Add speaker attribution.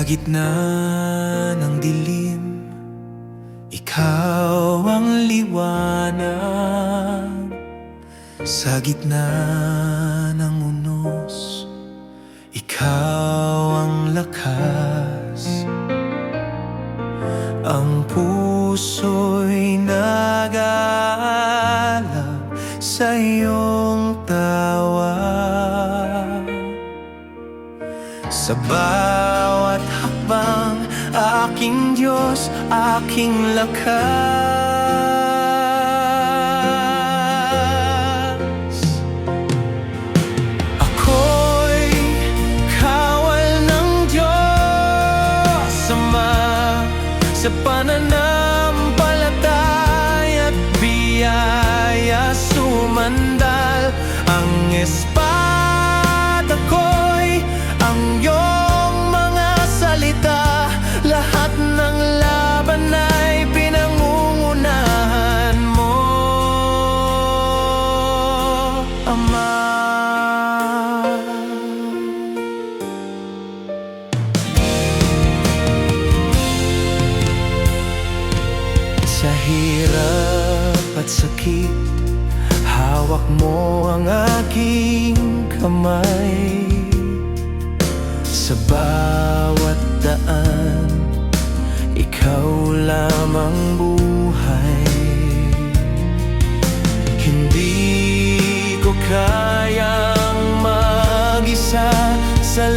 Speaker 1: gitna ng dilim, ikaw ang liwanag. Sa gitna ng unos, ikaw ang lakas. Ang puso'y nag-aalab sa iyong tawa. Sa bawat hakbang, aking Diyos, aking lakas. Ako'y kawal ng Diyos Ama, sa pananampalataya at biyaya sumandal. Ang espada ko'y ang iyong mga salita, lahat ng laban ay pinangungunahan mo, Ama. Sa hirap at sakit, hawak mo ang aking kamay. Sa bawat daan, ikaw lamang buhay. Hindi ko kayang mag-isa sa